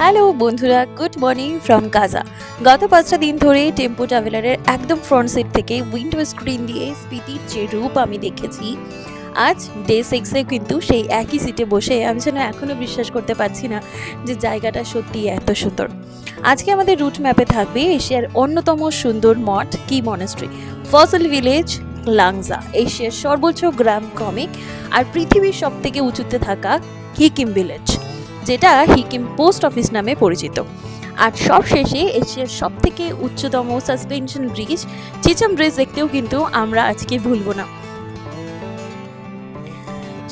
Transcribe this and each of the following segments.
Hello বন্ধুরা, good morning from কাজা। গত 5টা দিন ধরে টেম্পো ট্রাভেলারের একদম ফ্রন্ট সিট থেকে উইন্ডো স্ক্রিন দিয়ে স্পিতির যে রূপ আমি দেখেছি, আজ ডে 6-এ কিন্তু সেই একই সিটে বসে আমি যেন এখনও বিশ্বাস করতে পারছি না যে জায়গাটা সত্যি এত সুন্দর। আজকে আমাদের রুট ম্যাপে থাকবে এশিয়ার অন্যতম সুন্দর মঠ কি মনেস্ট্রি, ফসল ভিলেজ, লাংজা, এশিয়ার সর্বোচ্চ গ্রাম কমিক আর পৃথিবীর সবথেকে উঁচুতে থাকা হিকিম ভিলেজ, যেটা হিকিম পোস্ট অফিস নামে পরিচিত। আর সব শেষে এশিয়ার সব থেকে উচ্চতম সাসপেনশন ব্রিজ চিচম ব্রিজ দেখতেও কিন্তু আমরা আজকে ভুলব না।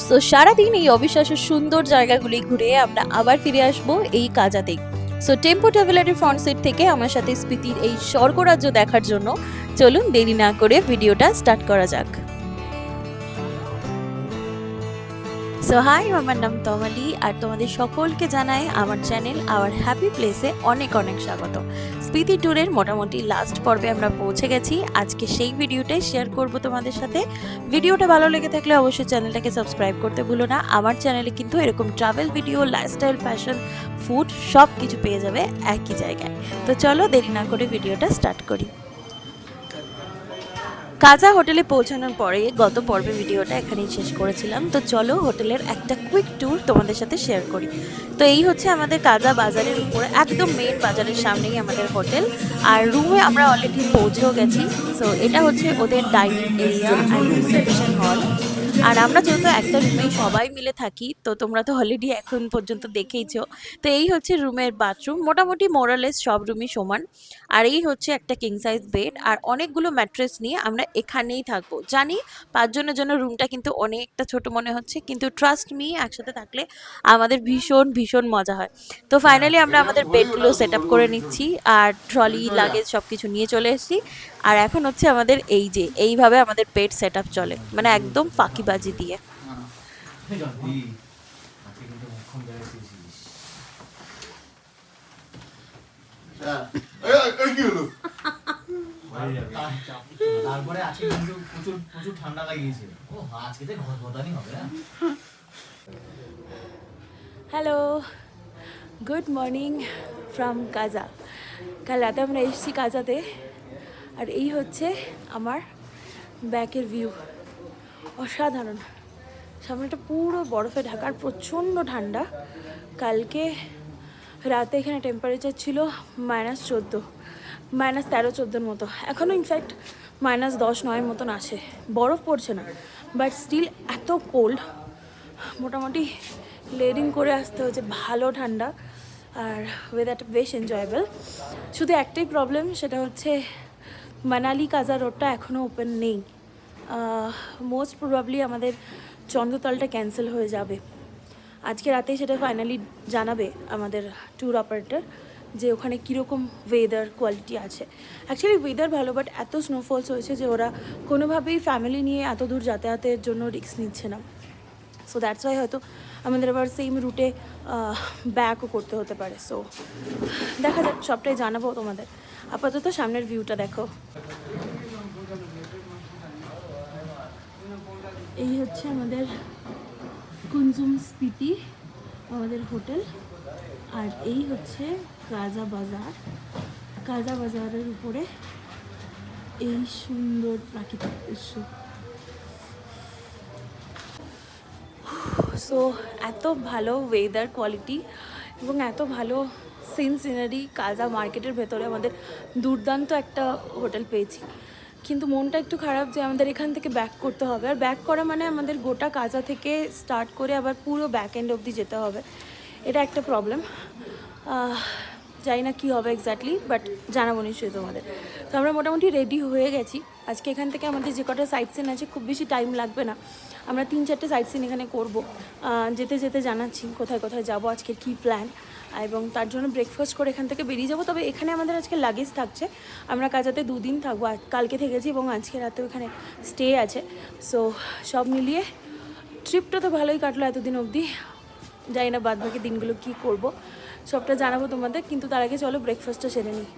তো সারাদিন এই অবিশ্বাস্য সুন্দর জায়গাগুলি ঘুরে আমরা আবার ফিরে আসবো এই কাজাতেই। সো টেম্পো ট্রাভেলারের ফ্রন্ট সিট থেকে আমার সাথে স্পিতির এই স্বর্গরাজ্য দেখার জন্য চলুন দেরি না করে ভিডিওটা স্টার্ট করা যাক। সো হাই, আমার নাম তমালি আর তোমাদের সকলকে জানাই আমার চ্যানেল আওয়ার হ্যাপি প্লেসে অনেক অনেক স্বাগত। স্পিতি ট্যুরের মোটামুটি লাস্ট পর্বে আমরা পৌঁছে গেছি। আজকে সেই ভিডিওটাই শেয়ার করব তোমাদের সাথে। ভিডিওটা ভালো লেগে থাকলে অবশ্যই চ্যানেলটাকে সাবস্ক্রাইব করতে ভুলো না। আমার চ্যানেলে কিন্তু এরকম travel video, lifestyle, fashion, food সব কিছু পেয়ে যাবে একই জায়গায়। তো চলো দেরি না করে ভিডিওটা স্টার্ট করি। কাজা হোটেলে পৌঁছানোর পরে গত পর্বে ভিডিওটা এখানেই শেষ করেছিলাম। তো চলো হোটেলের একটা কুইক ট্যুর তোমাদের সাথে শেয়ার করি। তো এই হচ্ছে আমাদের কাজা বাজারের উপরে একদম মেন বাজারের সামনেই আমাদের হোটেল। আর রুমে আমরা অলরেডি পৌঁছেও গেছি। সো এটা হচ্ছে ওদের ডাইনিং এরিয়া আর রিসেপশন হল। আর আমরা যেহেতু একটা রুমেই সবাই মিলে থাকি, তো তোমরা তো অলরেডি এখন পর্যন্ত দেখেইছো। তো এই হচ্ছে রুমের বাথরুম, মোটামুটি মোরালেস সব রুমই সমান। আর এই হচ্ছে একটা কিং সাইজ বেড আর অনেকগুলো ম্যাট্রেস নিয়ে আমরা এখানেই থাকবো। জানি 5 জনের জন্য রুমটা কিন্তু অনেকটা ছোট মনে হচ্ছে, কিন্তু ট্রাস্ট মি, একসাথে থাকলে আমাদের ভীষণ ভীষণ মজা হয়। তো ফাইনালি আমরা আমাদের বেডগুলো সেট আপ করে নিচ্ছি আর ট্রলি লাগেজ সব কিছু নিয়ে চলে এসেছি। আর এখন হচ্ছে আমাদের এই যে এইভাবে আমাদের বেড সেট আপ চলে, মানে একদম ফাঁকিবাজি দিয়ে। তারপরে আজকে কিন্তু প্রচুর প্রচুর ঠান্ডা লাগিয়েছে। ও আজকে তো ঘরদানি হবে না। হ্যালো, গুড মর্নিং ফ্রম কাজা। কাল রাতে আমরা এসেছি কাজাতে আর এই হচ্ছে আমার ব্যাকের ভিউ। অসাধারণ। সামনেটা পুরো বরফে ঢাকার, প্রচণ্ড ঠান্ডা। কালকে রাতে এখানে টেম্পারেচার ছিল -14, -13-14 মতো। এখনও ইনফ্যাক্ট -10-9 মতন আসে, বরফ পড়ছে না, বাট স্টিল এত কোল্ড। মোটামুটি লেয়ারিং করে আসতে হয়েছে, ভালো ঠান্ডা আর ওয়েদারটা বেশ এনজয়েবল। শুধু একটাই প্রবলেম, সেটা হচ্ছে মানালি কাজা রোডটা এখনও ওপেন নেই। মোস্ট প্রবাবলি আমাদের চন্দ্রতলটা ক্যান্সেল হয়ে যাবে আজকে রাতেই, সেটা ফাইনালি জানাবে আমাদের ট্যুর অপারেটর যে ওখানে কীরকম ওয়েদার কোয়ালিটি আছে। অ্যাকচুয়ালি ওয়েদার ভালো, বাট এত স্নোফলস হয়েছে যে ওরা কোনোভাবেই ফ্যামিলি নিয়ে এত দূর যাতায়াতের জন্য রিস্ক নিচ্ছে না। সো দ্যাটস ওয়াই হয়তো আমাদের আবার সেম রুটে ব্যাকও করতে হতে পারে। সো দেখা যাক, সবটাই জানাবো তোমাদের। আপাতত সামনের ভিউটা দেখো। এই হচ্ছে আমাদের কুনজুম স্পিতি, আমাদের হোটেল। আর এই হচ্ছে কাজা বাজার। কাজা বাজারের উপরে এই সুন্দর প্রাকৃতিক দৃশ্য। সো এত ভালো ওয়েদার কোয়ালিটি এবং এত ভালো সিনারি কাজা মার্কেটের ভেতরে আমাদের দুর্দান্ত একটা হোটেল পেয়েছি। কিন্তু মনটা একটু খারাপ যে আমাদের এখান থেকে ব্যাক করতে হবে। আর ব্যাক করা মানে আমাদের গোটা কাজা থেকে স্টার্ট করে আবার পুরো ব্যাক এন্ড অবধি যেতে হবে। এটা একটা প্রবলেম। জানি না কী হবে এক্স্যাক্টলি, বাট জানাবো নিশ্চয়ই তোমাদের। তো আমরা মোটামুটি রেডি হয়ে গেছি। আজকে এখান থেকে আমাদের যে কটা সাইট সিন আছে, খুব বেশি টাইম লাগবে না। আমরা 3-4টে সাইট সিন এখানে করবো। যেতে যেতে জানাচ্ছি কোথায় কোথায় যাবো, আজকের কী প্ল্যান, এবং তার জন্য ব্রেকফাস্ট করে এখান থেকে বেরিয়ে যাবো। তবে এখানে আমাদের আজকে লাগেজ থাকছে। আমরা কাজাতে 2 দিন থাকবো, কালকে থেকেছি এবং আজকে রাতেও এখানে স্টে আছে। সো সব মিলিয়ে ট্রিপটা তো ভালোই কাটলো এতদিন অবধি। জানি না বাদ বাকি দিনগুলো কী করবো, সবটা জানাবো তোমাদের। কিন্তু তার আগে চলো ব্রেকফাস্টটা সেরে নিই।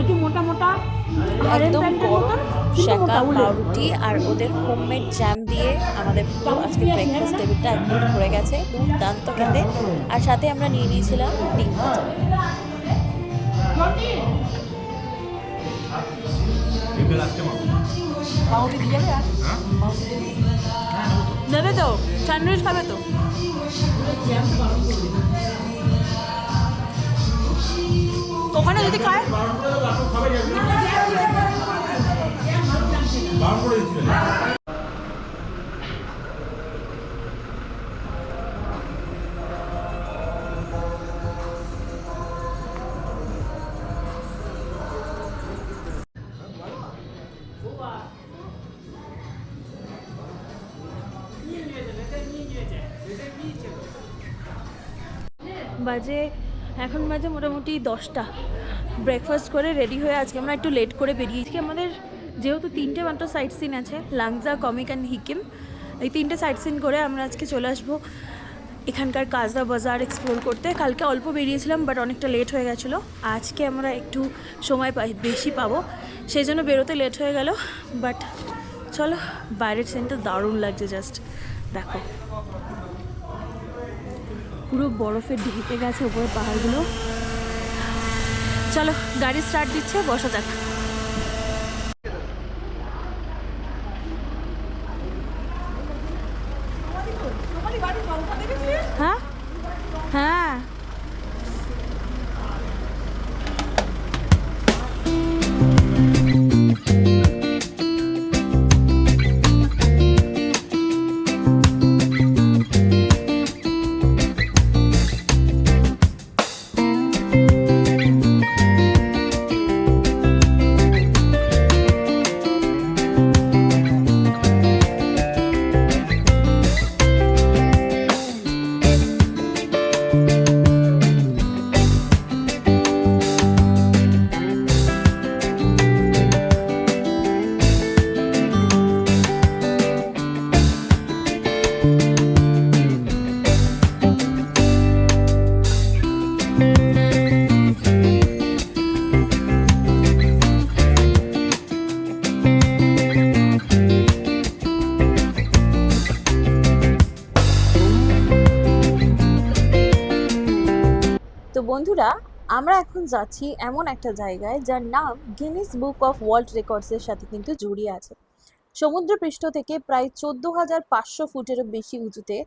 একটু মোটা মোটা একদম গরম শেকা পাউরুটি আর ওদের হোমমেড জ্যাম দিয়ে দিয়ে আমাদের পুরো আজকে ব্রেকফাস্ট টেবিলটা একদম ভরে গেছে, দুর্দান্ত খেতে। আর সাথে আমরা নিয়ে নিয়েছিলাম ডিম ভাজা। নেবে তো, স্যান্ডউইচ খাবে তো? ওখানে যদি খায় বাজে এখন বাজে মোটামুটি 10টা। ব্রেকফাস্ট করে রেডি হয়ে আজকে আমরা একটু লেট করে বেরিয়েছি। আমাদের যেহেতু 3টে মাত্র সাইট সিন আছে, লাংজা, কমিক অ্যান্ড হিকিম, এই 3টে সাইট সিন করে আমরা আজকে চলে আসবো এখানকার কাজা বাজার এক্সপ্লোর করতে। কালকে অল্প বেরিয়েছিলাম বাট অনেকটা লেট হয়ে গেছিলো। আজকে আমরা একটু সময় বেশি পাবো, সেই জন্য বেরোতে লেট হয়ে গেল। বাট চলো, বাইরের সিনটা দারুণ লাগছে, জাস্ট দেখো, পুরো বরফে ঢেকে গেছে উপরে পাহাড়গুলো। চলো গাড়ি স্টার্ট দিচ্ছে, বসা যাক। হ্যাঁ হ্যাঁ, তো বন্ধুরা, আমরা এখন যাচ্ছি এমন একটা জায়গায় যার নাম গিনিস বুক অফ ওয়ার্ল্ড রেকর্ডসের সাথে কিন্তু জড়িয়ে আছে। সমুদ্রপৃষ্ঠ থেকে প্রায় 14,500 ফুটেরও বেশি উঁচুতে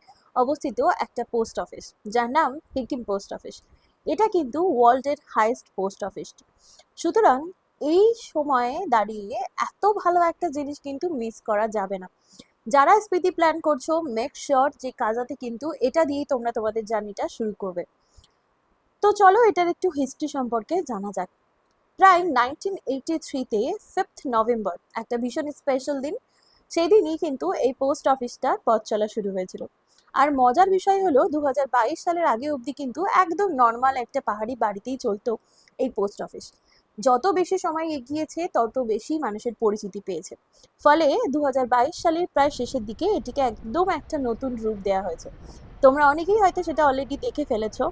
অবস্থিত একটা পোস্ট অফিস, যার নাম হিকিম পোস্ট অফিস। এটা কিন্তু ওয়ার্ল্ডের হাইয়েস্ট পোস্ট অফিস। সুতরাং এই সময়ে দাঁড়িয়ে এত ভালো একটা জিনিস কিন্তু মিস করা যাবে না। যারা স্পিতি প্ল্যান করছো, মেক শিওর যে কাজাতে কিন্তু এটা দিয়েই তোমরা তোমাদের জার্নিটা শুরু করবে। তো চলো এটার একটু হিস্ট্রি সম্পর্কে জানা যাক। প্রায় 1983-তে 5th নভেম্বর, একটা ভীষণ স্পেশাল দিন। সেই দিনই কিন্তু এই পোস্ট অফিসটা পথ চলা শুরু হয়েছিল। আর মজার বিষয় হলো 2022 সালের আগে অবধি কিন্তু একদম নর্মাল একটা পাহাড়ি বাড়িতেই চলতো এই পোস্ট অফিস। যত বেশি সময় এগিয়েছে তত বেশি মানুষের পরিচিতি পেয়েছে। ফলে 2022 সালের প্রায় শেষের দিকে এটিকে একদম একটা নতুন রূপ দেওয়া হয়েছে। তোমরা অনেকেই হয়তো সেটা অলরেডি দেখে ফেলেছো।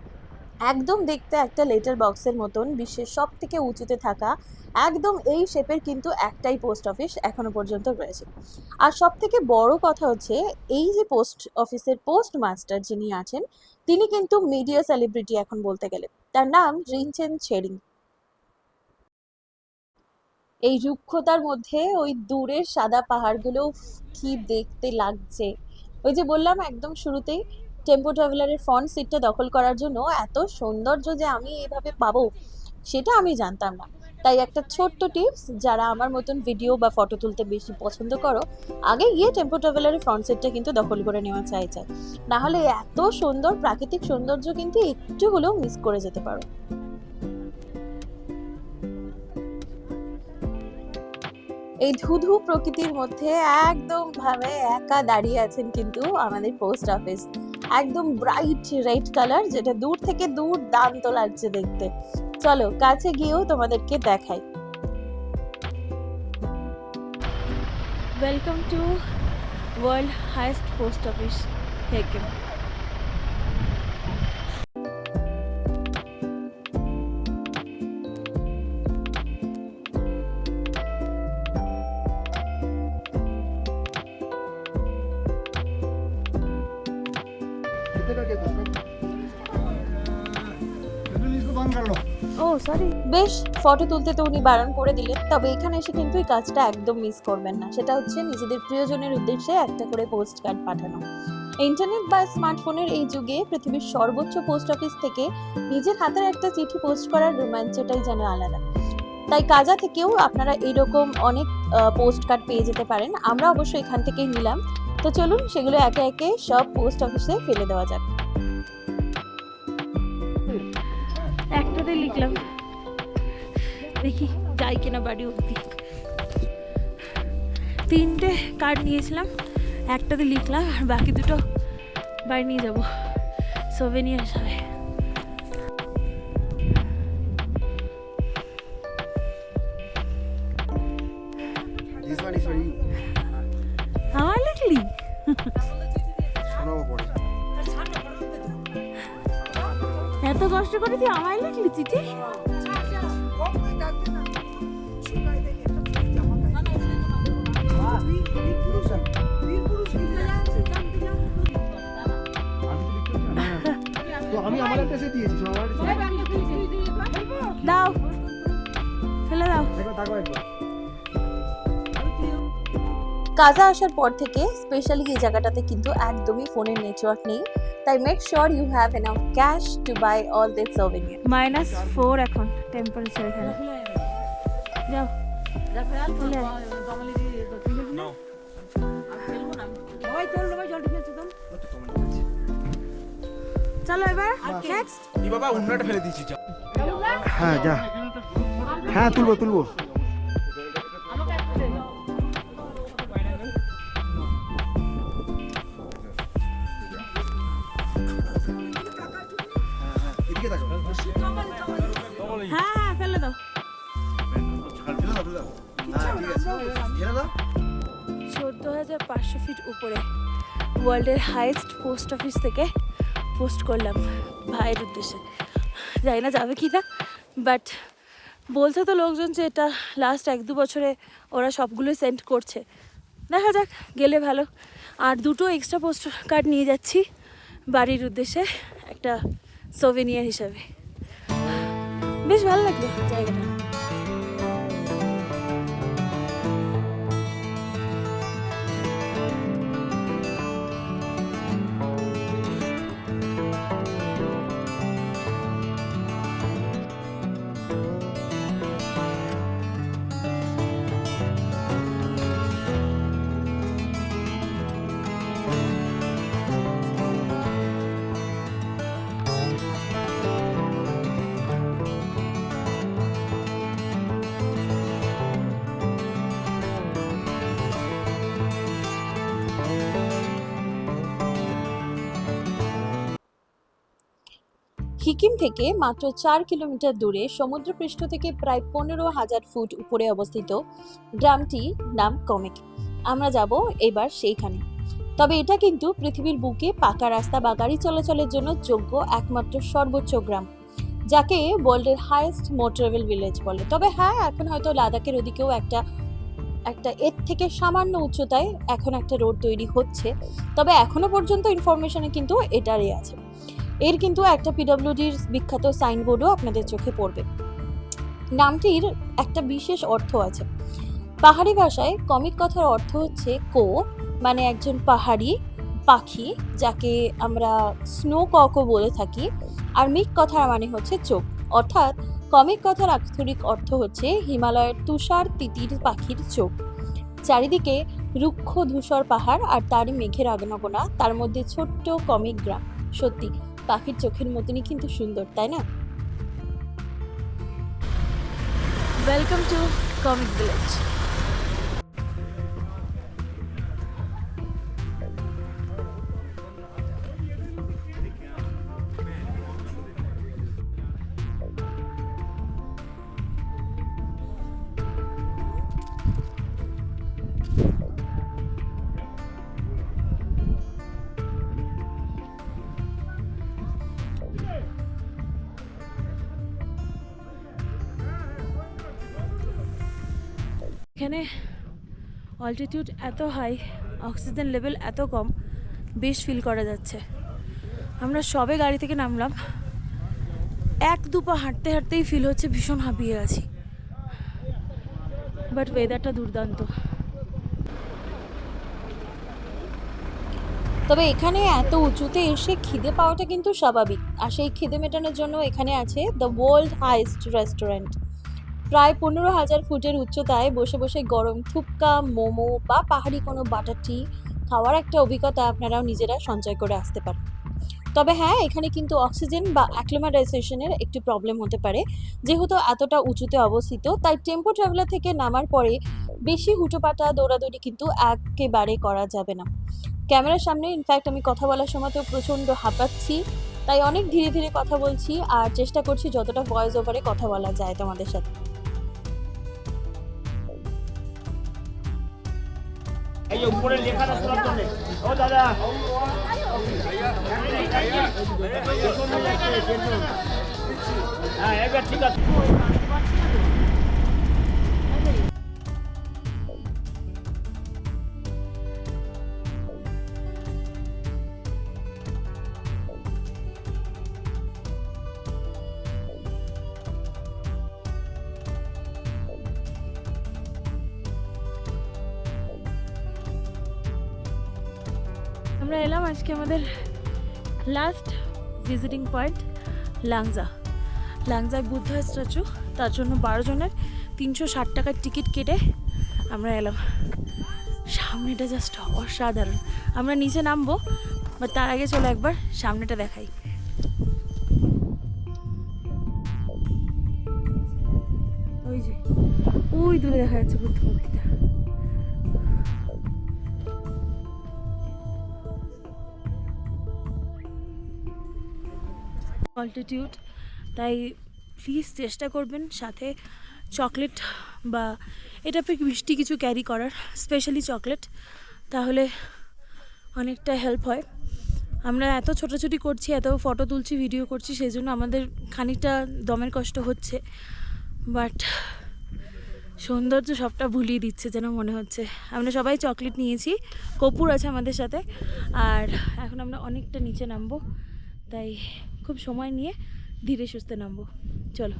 একদম দেখতে একটা লেটার বক্সের মতন, বিশ্বের সব থেকে উঁচুতে থাকা একদম এই শেপের কিন্তু একটাই পোস্ট অফিস এখনো পর্যন্ত রয়েছে। আর সব থেকে বড় কথা হচ্ছে, এই যে পোস্ট অফিসের পোস্ট মাস্টার যিনি আছেন, তিনি কিন্তু মিডিয়া সেলিব্রিটি এখন বলতে গেলে। তার নাম রিনচেন ছেরিং। এই রুক্ষতার মধ্যে ওই দূরের সাদা পাহাড়গুলো কি দেখতে লাগছে। ওই যে বললাম একদম শুরুতেই, টেম্পো ট্রাভেলারের ফ্রন্ট সিটটা দখল করার জন্য এত সৌন্দর্য যে আমি এভাবে পাবো সেটা আমি জানতাম না। তাই একটা ছোট্ট টিপস, যারা আমার মতন ভিডিও বা ফটো তুলতে বেশি পছন্দ করো, আগে গিয়ে টেম্পো ট্রাভেলারের ফ্রন্ট সিটটা কিন্তু দখল করে নেওয়া চাই। না হলে এত সুন্দর প্রাকৃতিক সৌন্দর্য কিন্তু একটু হলেও মিস করে যেতে পারো। এই ধুধু প্রকৃতির মধ্যে একদম ভাবে একা দাঁড়িয়ে আছেন কিন্তু আমাদের পোস্ট অফিস। একদম ব্রাইট রেড কালার, যেটা দূর থেকে দুর্দান্ত লাগছে দেখতে। চলো কাছে গিয়েও তোমাদেরকে দেখাই। Welcome to world highest post office, Hikkim. Oh sorry. বেশ, ফটো তুলতে তো উনি বারণ করে দিলেন, তবে এখানে এসে কিন্তু এই কাজটা একদম মিস করবেন না। সেটা হচ্ছে নিজেদের প্রিয়জনের উদ্দেশ্যে একটা করে পোস্ট কার্ড পাঠানো। ইন্টারনেট বা স্মার্টফোনের এই যুগে পৃথিবীর সর্বোচ্চ পোস্ট অফিস থেকে নিজের হাতের একটা চিঠি পোস্ট করার রোমাঞ্চটাই যেন আলাদা। তাই কাজা থেকেও আপনারা এইরকম অনেক পোস্ট কার্ড পেয়ে যেতে পারেন। আমরা অবশ্যই এখান থেকেই নিলাম। তো চলুন সেগুলো একে একে সব পোস্ট অফিসে ফেলে দেওয়া যাক। একটাতে লিখলাম, দেখি যাই কিনা বাড়ি অবধি। 3টে কার্ড নিয়েছিলাম, একটাতে লিখলাম আর বাকি 2টো বাড়ি নিয়ে যাবো সোভেনিয়ার হিসাবে। আমার লিখলি এত কষ্ট করে তুই আমায় লিখলি চিঠি? আমি আমার একটা এসে দিয়েছি, দাও, ফেলে দাও। কাজা আসার পর থেকে স্পেশালি এই জায়গাটাতে কিন্তু একদমই ফোনের নেটওয়ার্ক নেই, তাই make sure you have enough cash to buy all this souvenir. -4 এখন টেম্পারেচার এখানে। যাও চলো এবার নেক্সট। ই বাবা উন্নাটা ফেলে দিয়েছি। হ্যাঁ যা, হ্যাঁ তুলবো। হ্যাঁ ফেলে দাও। 14,500 ফিট উপরে ওয়ার্ল্ডের হাইয়েস্ট পোস্ট অফিস থেকে পোস্ট করলাম ভাইয়ের উদ্দেশ্যে। জানি না যাবে কি না, বাট বলছে তো লোকজন যে এটা লাস্ট 1-2 বছরে ওরা সবগুলো সেন্ড করছে। দেখা যাক, গেলে ভালো। আর 2টো এক্সট্রা পোস্ট কার্ড নিয়ে যাচ্ছি বাড়ির উদ্দেশ্যে, একটা সোভেনিয়ার হিসাবে। বেশ ভালো লাগলো জায়গাটা। সিকিম থেকে মাত্র 4 কিলোমিটার দূরে সমুদ্রপৃষ্ঠ থেকে প্রায় 15,000 ফুট উপরে অবস্থিত গ্রামটির নাম কমেক। আমরা যাব এবার সেইখানে। তবে এটা কিন্তু পৃথিবীর বুকে পাকা রাস্তা বা গাড়ি চলাচলের জন্য যোগ্য একমাত্র সর্বোচ্চ গ্রাম, যাকে ওয়ার্ল্ডের হাইয়েস্ট মোটরেবল ভিলেজ বলে। তবে হ্যাঁ, এখন হয়তো লাদাখের ওদিকেও একটা এর থেকে সামান্য উচ্চতায় এখন একটা রোড তৈরি হচ্ছে, তবে এখনো পর্যন্ত ইনফরমেশনে কিন্তু এটারই আছে। এর কিন্তু একটা পিডব্লিউডির বিখ্যাত সাইনবোর্ডও আপনাদের চোখে পড়বে। নামটির একটা বিশেষ অর্থ আছে। পাহাড়ি ভাষায় কমিক কথার অর্থ হচ্ছে কো, মানে একজন পাহাড়ি পাখি, যাকে আমরা স্নো ককও বলে থাকি। আর মিক কথার মানে হচ্ছে চোখ, অর্থাৎ কমিক কথার আক্ষরিক অর্থ হচ্ছে হিমালয়ের তুষার তিতির পাখির চোখ। চারিদিকে রুক্ষ ধূসর পাহাড় আর তারই মেঘের আনাগোনা, তার মধ্যে ছোট্ট কমিক গ্রাম। সত্যি পাখির চোখের মতনই কিন্তু সুন্দর, তাই না? Welcome to comic village. এখানে অল্টিটিউড এত হাই, অক্সিজেন লেভেল এত কম, বেশ ফিল করা যাচ্ছে। আমরা সবে গাড়ি থেকে নামলাম, এক দু পা হাঁটতে হাঁটতেই ফিল হচ্ছে ভীষণ হাঁপিয়ে গেছি, বাট ওয়েদারটা দুর্দান্ত। তবে এখানে এত উঁচুতে এসে খিদে পাওয়াটা কিন্তু স্বাভাবিক, আর সেই খিদে মেটানোর জন্য এখানে আছে দ্য ওয়ার্ল্ড হাইস্ট রেস্টুরেন্ট। প্রায় 15,000 ফুটের উচ্চতায় বসে বসে গরম থুপকা, মোমো বা পাহাড়ি কোনো বাটার টি খাওয়ার একটা অভিজ্ঞতা আপনারাও নিজেরা সঞ্চয় করে আসতে পারেন। তবে হ্যাঁ, এখানে কিন্তু অক্সিজেন বা অ্যাক্লিমাটাইজেশনের একটি প্রবলেম হতে পারে, যেহেতু এতটা উঁচুতে অবস্থিত। তাই টেম্পো ট্রাভেলার থেকে নামার পরে বেশি হুটোপাটা দৌড়াদৌড়ি কিন্তু একেবারে করা যাবে না। ক্যামেরার সামনে ইনফ্যাক্ট আমি কথা বলার সময়তেও প্রচণ্ড হাঁপাচ্ছি, তাই অনেক ধীরে ধীরে কথা বলছি আর চেষ্টা করছি যতটা ভয়েস ওভারে কথা বলা যায় তোমাদের সাথে। এই যে উপরে লেখাটা তোলার জন্য ও দাদা হ্যাঁ এবার ঠিক আছে। আমরা এলাম আজকে আমাদের লাস্ট ভিজিটিং পয়েন্ট লাংজায় বুদ্ধ স্ট্যাচু। তার জন্য 12 জনের 360 টাকার টিকিট কেটে আমরা এলাম। সামনেটা জাস্ট অসাধারণ। আমরা নিচে নামবো, বাট তার আগে চলো একবার সামনেটা দেখাই। ওই যে ওই দূরে দেখা যাচ্ছে বুদ্ধ মূর্তিটা। অল্টিটিউড, তাই প্লিজ চেষ্টা করবেন সাথে চকলেট বা এটা মিষ্টি কিছু ক্যারি করার, স্পেশালি চকলেট, তাহলে অনেকটা হেল্প হয়। আমরা এত ছোটাছুটি করছি, এত ফটো তুলছি, ভিডিও করছি, সেই জন্য আমাদের খানিকটা দমের কষ্ট হচ্ছে, বাট সৌন্দর্য সবটা ভুলিয়ে দিচ্ছে যেন মনে হচ্ছে। আমরা সবাই চকলেট নিয়েছি, কপুর আছে আমাদের সাথে, আর এখন আমরা অনেকটা নিচে নামবো, তাই খুব সময় নিয়ে ধীরে সুস্থে নামবো। চলো।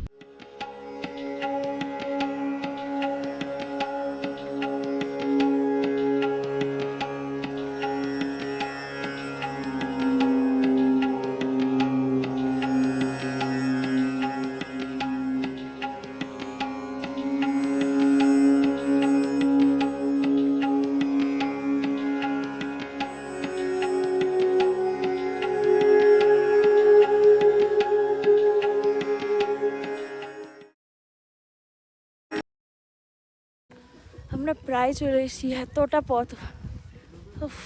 আমরা প্রায় চলে এসেছি, এতটা পথ। উফ,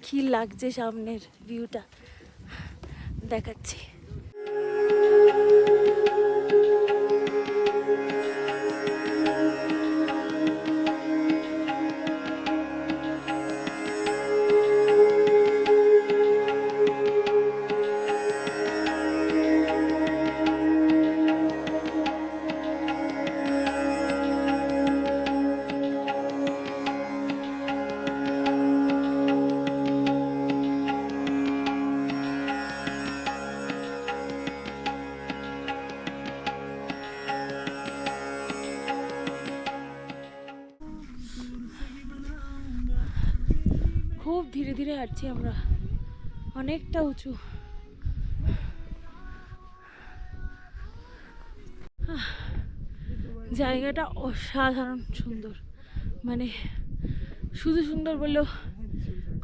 কি লাগছে সামনের ভিউটা, দেখাচ্ছি। খুব ধীরে ধীরে হাঁটছি আমরা, অনেকটা উঁচু। জায়গাটা অসাধারণ সুন্দর, মানে শুধু সুন্দর বললেও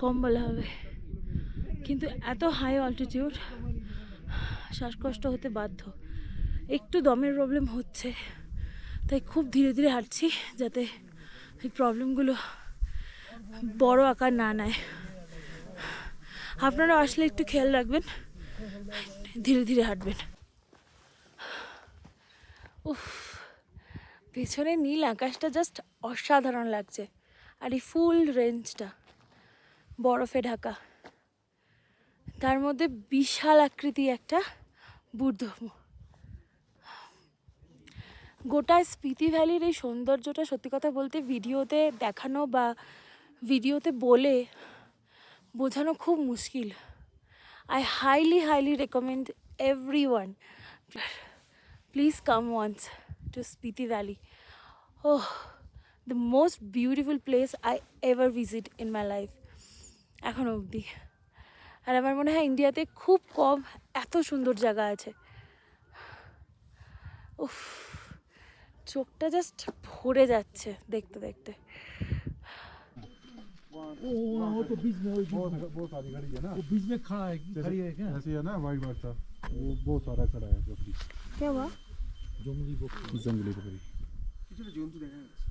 কম বলা হবে, কিন্তু এত হাই অল্টিটিউড শ্বাসকষ্ট হতে বাধ্য। একটু দমের প্রবলেম হচ্ছে, তাই খুব ধীরে ধীরে হাঁটছি যাতে এই প্রবলেমগুলো বড় আকার না নেয়। আপনারা আসলে একটু খেয়াল রাখবেন, ধীরে ধীরে হাঁটবেন। উফ, পেছনে নীল আকাশটা জাস্ট অসাধারণ লাগছে, আর এই ফুল রেঞ্জটা বরফে ঢাকা, তার মধ্যে বিশাল আকৃতি একটা বুদ্ধ। গোটা স্পিতি ভ্যালির এই সৌন্দর্যটা সত্যি কথা বলতে ভিডিওতে দেখানো বা ভিডিওতে বলে বোঝানো খুব মুশকিল। I highly recommend everyone. Please come once to Spiti Valley. Oh, the most beautiful place I ever visit in my life. এখনো অবধি। আর আমার মনে হয় ইন্ডিয়াতে খুব কম এত সুন্দর জায়গা আছে। উফ, চোখটা জাস্ট ভরে যাচ্ছে দেখতে দেখতে। वो तो बीच में बहुत सारी खड़ी है ना, वो बीच में खड़ी है क्या? ऐसे है ना वाइट बादशाह, वो बहुत सारा खड़ा है बकरी। क्या हुआ? जंगली बकरी, जंगली बकरी। কিছু জন্তু দেখা যাচ্ছে।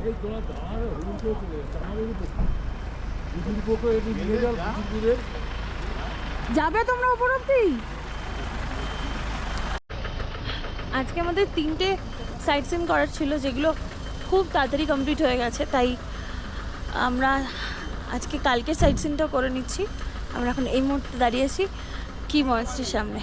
এই তোরা দাঁড়া, ওই তো চামারের উপর বুঝির পোকো এটি নিয়ে যাও বুঝির। যাবে তোমরা উপর অব্দি? আজকে আমাদের 3টে সাইট সিন করার ছিল, যেগুলো খুব তাড়াতাড়ি কমপ্লিট হয়ে গেছে, তাই আমরা আজকে কালকে সাইট সিনটাও করে নিচ্ছি। আমরা এখন এই মুহূর্তে দাঁড়িয়ে আছি কি মনেস্ট্রির সামনে।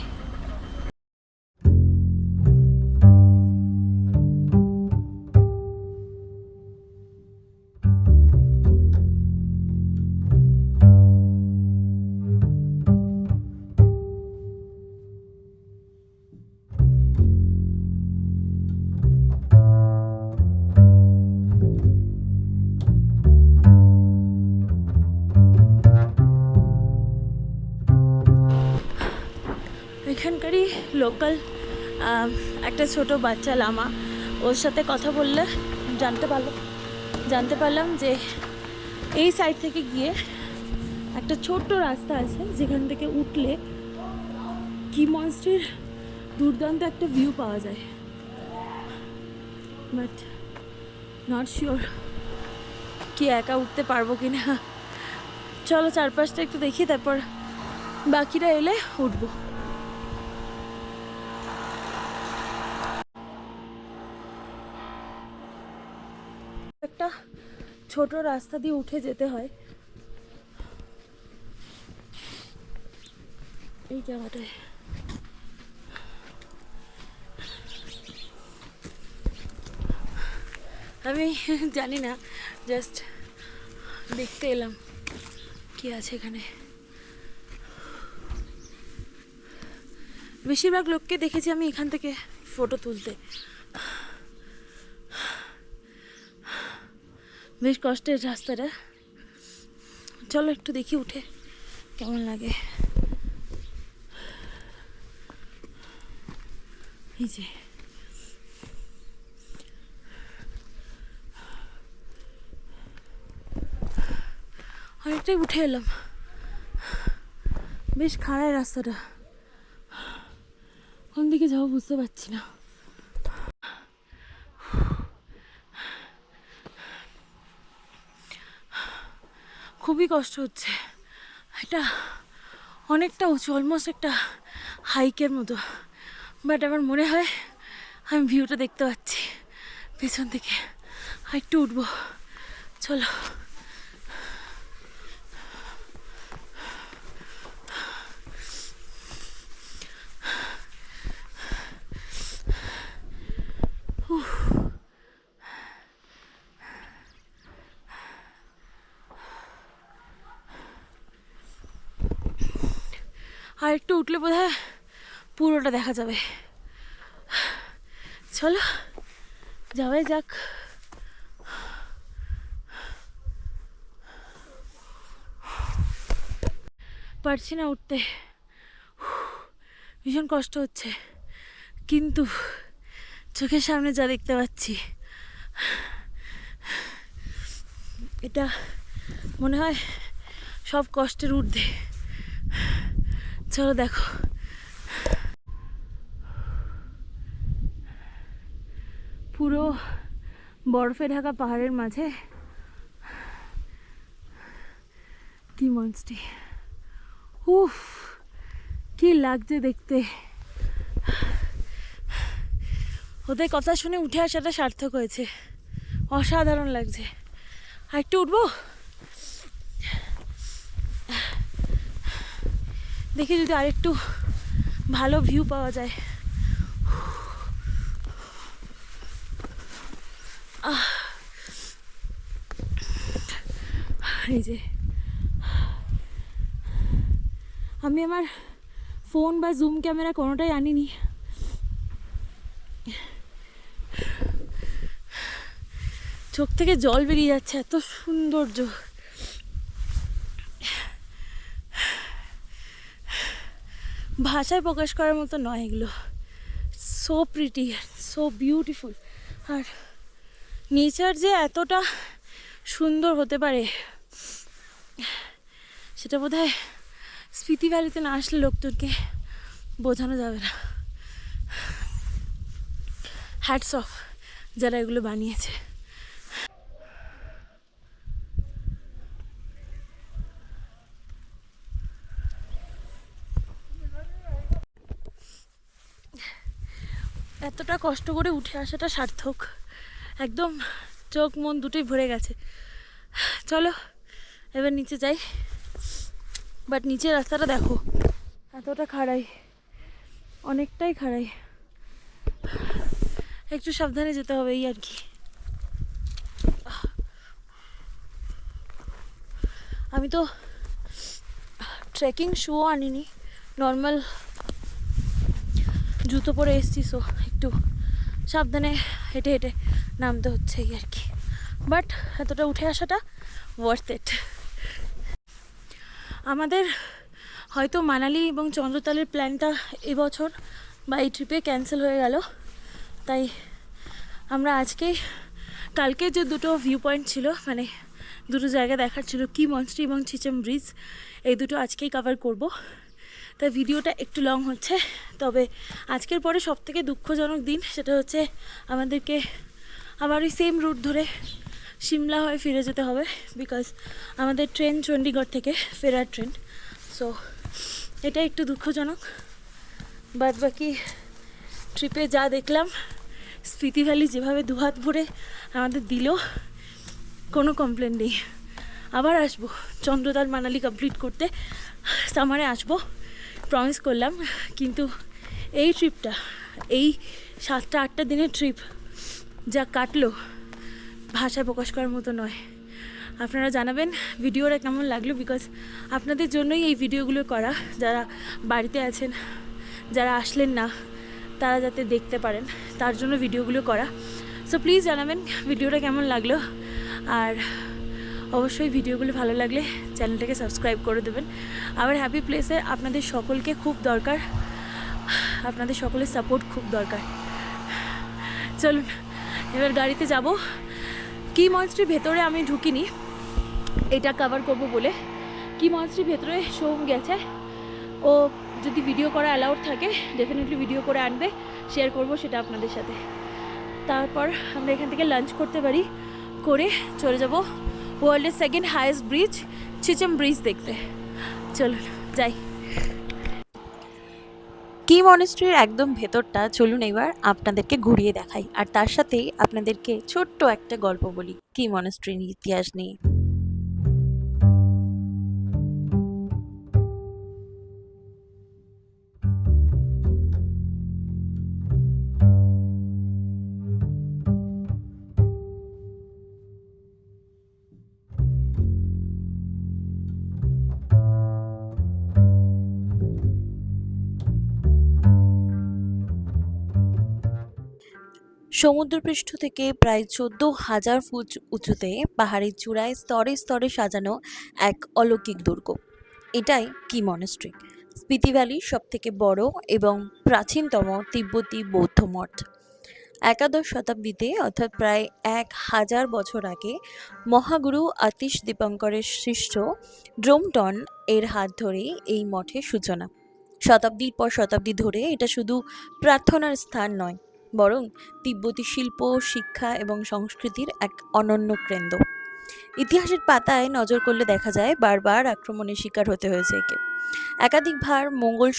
এখানকারই লোকাল একটা ছোট বাচ্চা লামা, ওর সাথে কথা বললে জানতে পারলাম যে এই সাইড থেকে গিয়ে একটা ছোট্ট রাস্তা আছে, যেখান থেকে উঠলে কি মনস্ট্রির দুর্দান্ত একটা ভিউ পাওয়া যায়, বাট নট শিওর কি একা উঠতে পারবো কি না। চলো চারপাশটা একটু দেখি, তারপর বাকিরা এলে উঠবো। একটা ছোট রাস্তা দিয়ে উঠে যেতে হয় এই জায়গাটায়। আমি জানি না, জাস্ট দেখতে এলাম কি আছে এখানে। বেশিরভাগ লোককে দেখেছি আমি এখান থেকে ফটো তুলতে। বেশ কষ্টের রাস্তাটা, চলো একটু দেখি উঠে কেমন লাগে। এই যে অনেকটাই উঠে এলাম, বেশ খাড়াই রাস্তাটা, কোন দিকে যাবো বুঝতে পারছি না। খুব খুবই কষ্ট হচ্ছে। এটা অনেকটা উঁচু, অলমোস্ট একটা হাইকের মতো, বাট আমার মনে হয় আমি ভিউটা দেখতে পাচ্ছি পেছন থেকে। আর একটু উঠবো, চলো। আর একটু উঠলে বোধহয় পুরোটা দেখা যাবে। চলো যাওয়াই যাক। পারছি না উঠতে, ভীষণ কষ্ট হচ্ছে, কিন্তু চোখের সামনে যা দেখতে পাচ্ছি এটা মনে হয় সব কষ্টের ঊর্ধ্বে। চলো দেখো, পুরো বরফে ঢাকা পাহাড়ের মাঝে কি মনস্টি, উফ কি লাগছে দেখতে। ওদের কথা শুনে উঠে আসাটা সার্থক হয়েছে, অসাধারণ লাগছে। আর একটু উঠবো, দেখি যদি আরেকটু ভালো ভিউ পাওয়া যায়। এই যে আমি আমার ফোন বা জুম ক্যামেরা কোনোটাই আনিনি, চোখ থেকে জল বেরিয়ে যাচ্ছে, এত সৌন্দর্য। ভাষায় প্রকাশ করার মতো নয় এগুলো, সো প্রিটি, সো বিউটিফুল। আর নেচার যে এতটা সুন্দর হতে পারে সেটা বোধহয় স্পিতি ভ্যালিতে না আসলে লোকজনকে বোঝানো যাবে না। হ্যাটস অফ যারা এগুলো বানিয়েছে। এতটা কষ্ট করে উঠে আসাটা সার্থক, একদম চোখ মন দুটোই ভরে গেছে। চলো এবার নিচে যাই, বাট নিচের রাস্তাটা দেখো এতটা খাড়াই, অনেকটাই খাড়াই, একটু সাবধানে যেতে হবে এই আর কি। আমি তো ট্রেকিং শুও আনিনি, নর্মাল জুতো পরে এসছি, সো একটু সাবধানে হেঁটে হেঁটে নামতে হচ্ছে এই আর কি। বাট এতটা উঠে আসাটা ওয়ার্থ ইট। আমাদের হয়তো মানালি এবং চন্দ্রতালের প্ল্যানটা এবছর বা এই ট্রিপে ক্যান্সেল হয়ে গেল, তাই আমরা আজকেই, কালকে যে দুটো ভিউ পয়েন্ট ছিল, মানে দুটো জায়গা দেখার ছিল, কি মনস্ট্রি এবং চিচেম ব্রিজ, এই দুটো আজকেই কভার করব। তাই ভিডিওটা একটু লং হচ্ছে, তবে আজকের পরে সবথেকে দুঃখজনক দিন সেটা হচ্ছে আমাদেরকে আবার ওই সেম রুট ধরে সিমলা হয়ে ফিরে যেতে হবে, বিকজ আমাদের ট্রেন চণ্ডীগড় থেকে ফেরার ট্রেন। সো এটা একটু দুঃখজনক, বাদ বাকি ট্রিপে যা দেখলাম, স্পিতি ভ্যালি যেভাবে দুহাত ভরে আমাদের দিল, কোনো কমপ্লেন নেই। আবার আসবো চন্দ্রতাল মানালি কমপ্লিট করতে, সামারে আসবো প্রমিস করলাম। কিন্তু এই ট্রিপটা, এই 7-8টা দিনের ট্রিপ যা কাটলো ভাষায় প্রকাশ করার মতো নয়। আপনারা জানাবেন ভিডিওটা কেমন লাগলো, বিকজ আপনাদের জন্যই এই ভিডিওগুলো করা, যারা বাড়িতে আছেন, যারা আসলেন না, তারা যাতে দেখতে পারেন, তার জন্য ভিডিওগুলো করা। সো প্লিজ জানাবেন ভিডিওটা কেমন লাগলো, আর অবশ্যই ভিডিওগুলো ভালো লাগলে চ্যানেলটাকে সাবস্ক্রাইব করে দেবেন। আমার হ্যাপি প্লেসে আপনাদের সকলকে খুব দরকার, আপনাদের সকলের সাপোর্ট খুব দরকার। চলুন এবার গাড়িতে যাব। কি মনস্ট্রির ভেতরে আমি ঢুকিনি, এটা কভার করব বলে। কি মনস্ট্রির ভেতরে সোম গেছে, ও যদি ভিডিও করা অ্যালাউড থাকে ডেফিনেটলি ভিডিও করে আনবে, শেয়ার করব সেটা আপনাদের সাথে। তারপর আমরা এখান থেকে লাঞ্চ করতে পারি, করে চলে যাব ওয়ার্ল্ডের second highest bridge Chicham bridge দেখতে। চলুন যাই। কি মনেস্ট্রির একদম ভেতরটা চলুন এবার আপনাদেরকে ঘুরিয়ে দেখাই, আর তার সাথেই আপনাদেরকে ছোট্ট একটা গল্প বলি কি মনেস্ট্রির ইতিহাস নিয়ে। সমুদ্রপৃষ্ঠ থেকে প্রায় 14,000 ফুট উঁচুতে পাহাড়ের চূড়ায় স্তরে স্তরে সাজানো এক অলৌকিক দুর্গ, এটাই কি মনেস্ট্রি, স্পিতি ভ্যালির সব থেকে বড় এবং প্রাচীনতম তিব্বতী বৌদ্ধ মঠ। একাদশ শতাব্দীতে অর্থাৎ প্রায় 1,000 বছর আগে মহাগুরু আতিশ দীপঙ্করের শিষ্য ড্রোমটন এর হাত ধরেই এই মঠের সূচনা। শতাব্দীর পর শতাব্দী ধরে এটা শুধু প্রার্থনার স্থান নয়, বরং তিব্বতী শিল্প, শিক্ষা এবং সংস্কৃতির এক অনন্য কেন্দ্র। ইতিহাসের পাতায় নজর করলে দেখা যায় বারবার আক্রমণের শিকার হতে হয়েছে একে। একাধিকবার মঙ্গল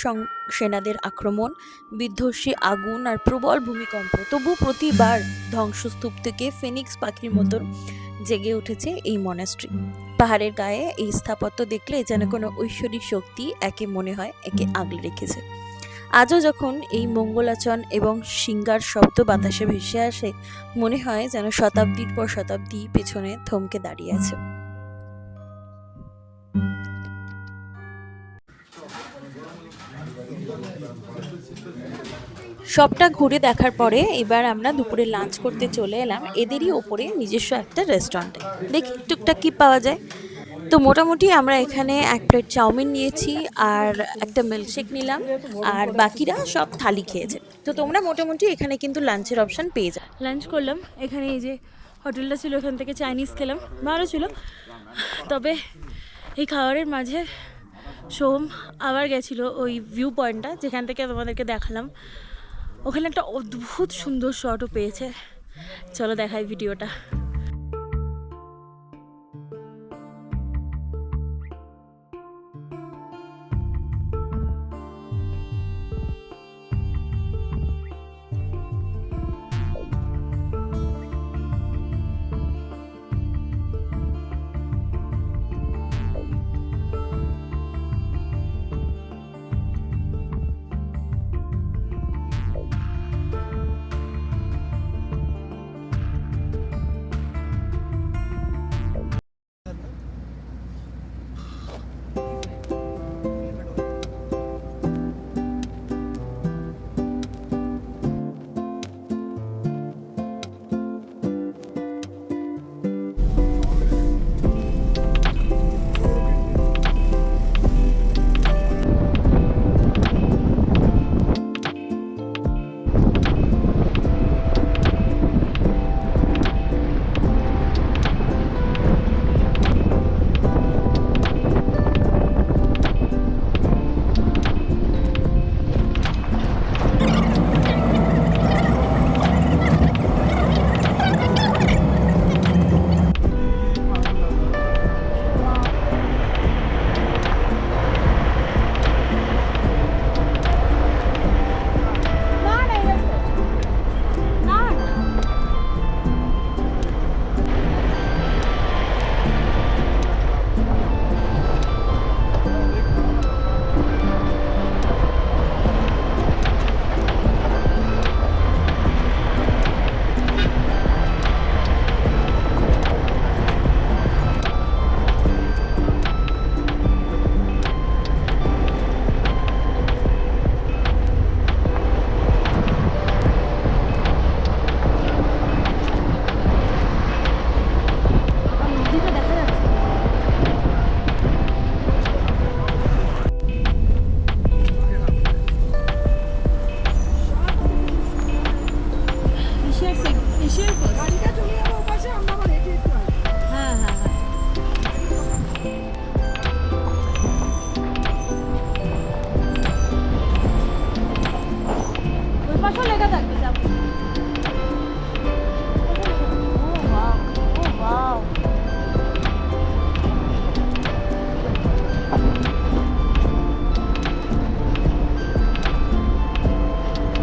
সেনাদের আক্রমণ, বিধ্বংসী আগুন আর প্রবল ভূমিকম্প, তবু প্রতিবার ধ্বংসস্তূপ থেকে ফিনিক্স পাখির মতন জেগে উঠেছে এই মনাস্ট্রি। পাহাড়ের গায়ে এই স্থাপত্য দেখলে যেন কোনো ঐশ্বরিক শক্তি একে মনে হয় একে আগলে রেখেছে। আজও যখন এই মঙ্গলাচরণ এবং সিঙ্গার শব্দ বাতাসে ভেসে আসে, মনে হয় যেন শতাব্দীর পর শতাব্দী পেছনে থমকে দাঁড়িয়ে আছে। সবটা ঘুরে দেখার পরে এবার আমরা দুপুরে লাঞ্চ করতে চলে এলাম এদেরই ওপরে নিজস্ব একটা রেস্টুরেন্টে। দেখি টুকটাক কি পাওয়া যায়। তো মোটামুটি আমরা এখানে 1 প্লেট চাউমিন নিয়েছি আর একটা মিল্কশেক নিলাম, আর বাকিরা সব থালি খেয়েছে। তো তোমরা মোটামুটি এখানে কিন্তু লাঞ্চের অপশন পেয়ে যাও। লাঞ্চ করলাম এখানে, এই যে হোটেলটা ছিল এখান থেকে চাইনিজ খেলাম, ভালো ছিল। তবে এই খাবারের মাঝে সোম আবার গেছিলো ওই ভিউ পয়েন্টটা যেখান থেকে তোমাদেরকে দেখালাম, ওখানে একটা অদ্ভুত সুন্দর শটও পেয়েছে। চলো দেখাই ভিডিওটা।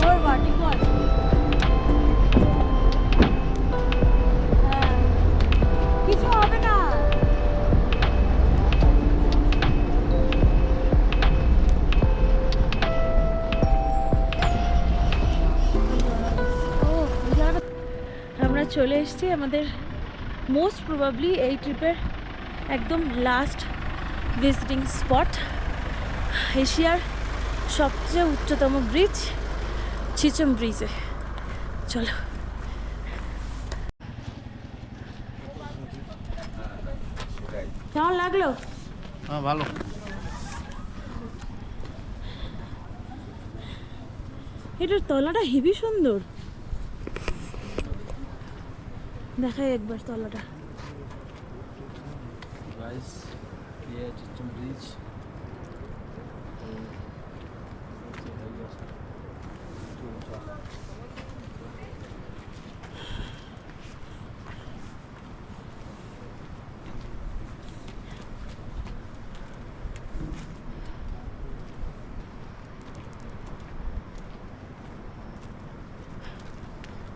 ওর ভার্টিগো আছে। হ্যাঁ, কিছু হবে না। আমরা চলে এসেছি আমাদের মোস্ট প্রবাবলি এই ট্রিপের একদম লাস্ট ভিজিটিং স্পট, এশিয়ার সবচেয়ে উচ্চতম ব্রিজ চিচম ব্রিজে। চলো। কেমন লাগলো? হ্যাঁ ভালো। এটার তলাটা হেবি সুন্দর, দেখাই একবার তলাটা। गाइस ये है चिचम ब्रिज।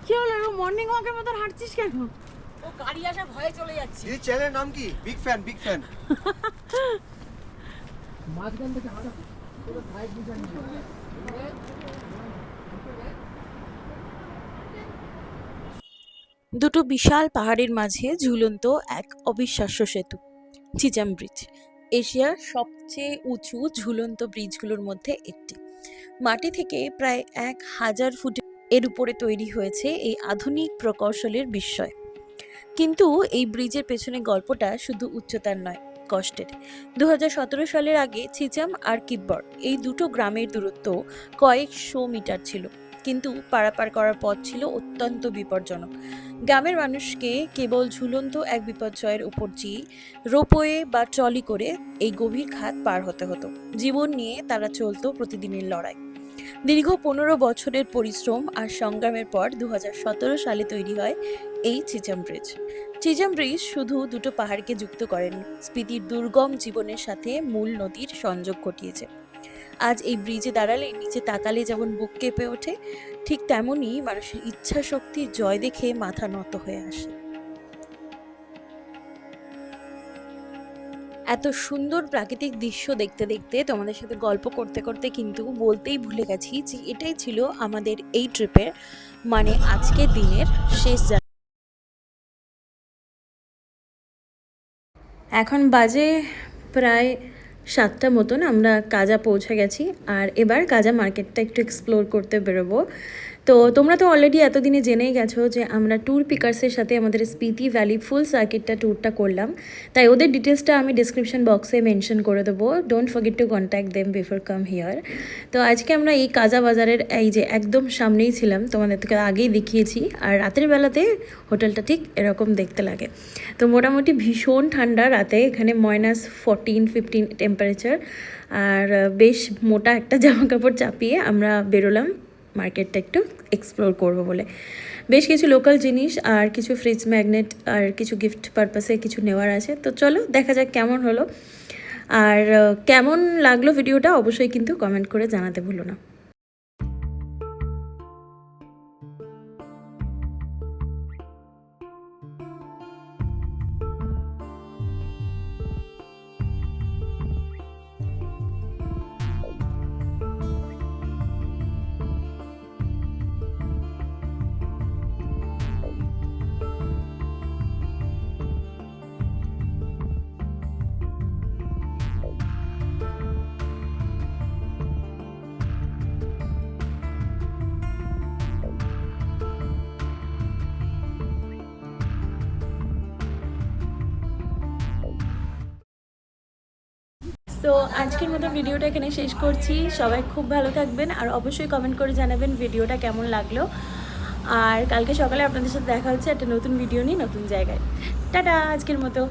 কি হলো, মর্নিং ওয়াকের মতন হাঁটছিস কেন? এই চ্যানেলের নাম কি? Big fan, big fan. দুটো বিশাল পাহাড়ের মাঝে ঝুলন্ত এক অবিশ্বাস্য সেতু, চিচাম ব্রিজ এশিয়ার সবচেয়ে উঁচু ঝুলন্ত ব্রিজগুলোর মধ্যে একটি। মাটি থেকে প্রায় 1000 ফুট এর উপরে তৈরি হয়েছে এই আধুনিক প্রকৌশলের বিস্ময়। কিন্তু এই ব্রিজের পেছনে গল্পটা শুধু উচ্চতার নয়, কষ্টের। 2017 সালের আগে চিচাম আর কিব্বর এই দুটো গ্রামের দূরত্ব কয়েকশো মিটার ছিল, কিন্তু পারাপার করার পথ ছিল অত্যন্ত বিপজ্জনক। গ্রামের মানুষকে কেবল ঝুলন্ত এক বিপর্যয়ের উপর দিয়ে রোপওয়ে বা ট্রলি করে এই গভীর খাত পার হতে হতো। জীবন নিয়ে তারা চলতো প্রতিদিনের লড়াই। দীর্ঘ 15 বছরের পরিশ্রম আর সংগ্রামের পর 2017 সালে তৈরি হয় এই চিচাম ব্রিজ। চিচাম ব্রিজ শুধু দুটো পাহাড়কে যুক্ত করেনি, স্পিতির দুর্গম জীবনের সাথে মূল নদীর সংযোগ ঘটিয়েছে। আজ এই ব্রিজে দাঁড়ালে নিচে তাকালে যেমন বুক কেঁপে ওঠে, ঠিক তেমনই মানুষের ইচ্ছা শক্তির জয় দেখে মাথা নত হয়ে আসে। এত সুন্দর প্রাকৃতিক দৃশ্য দেখতে দেখতে তোমাদের সাথে গল্প করতে করতে কিন্তু বলতেই ভুলে গেছি যে এটাই ছিল আমাদের এই ট্রিপের মানে আজকের দিনের শেষ যাত্রা। এখন বাজে প্রায় 7টা মতন, আমরা কাজা পৌঁছে গেছি আর এবার কাজা মার্কেটটা একটু এক্সপ্লোর করতে বেরোবো। তো তোমরা তো অলরেডি এতদিনে জেনেই গেছো যে আমরা ট্যুর পিকার্সের সাথে আমাদের স্পিতি ভ্যালি ফুল সার্কিটটা ট্যুরটা করলাম, তাই ওদের ডিটেলসটা আমি ডিসক্রিপশন বক্সে মেনশন করে দেবো। Don't forget to contact them before come here. তো আজকে আমরা এই কাজা বাজারের এই যে একদম সামনেই ছিলাম, তোমাদের থেকে আগেই দেখিয়েছি। আর রাতের বেলাতে হোটেলটা ঠিক এরকম দেখতে লাগে। তো মোটামুটি ভীষণ ঠান্ডা রাতে, এখানে -14-15 টেম্পারেচার। আর বেশ মোটা একটা জামা কাপড় চাপিয়ে আমরা বেরোলাম মার্কেটটা একটু এক্সপ্লোর করবো বলে। বেশ কিছু লোকাল জিনিস আর কিছু ফ্রিজ ম্যাগনেট আর কিছু গিফট পারপাসে কিছু নেওয়ার আছে। তো চলো দেখা যাক কেমন হলো, আর কেমন লাগলো ভিডিওটা অবশ্যই কিন্তু কমেন্ট করে জানাতে ভুলো না। তো আজকের মতো ভিডিওটা এখানে শেষ করছি। সবাই খুব ভালো থাকবেন আর অবশ্যই কমেন্ট করে জানাবেন ভিডিওটা কেমন লাগলো। আর কালকে সকালে আপনাদের সাথে দেখা হচ্ছে একটা নতুন ভিডিও নিয়ে নতুন জায়গায়। টাটা আজকের মতো।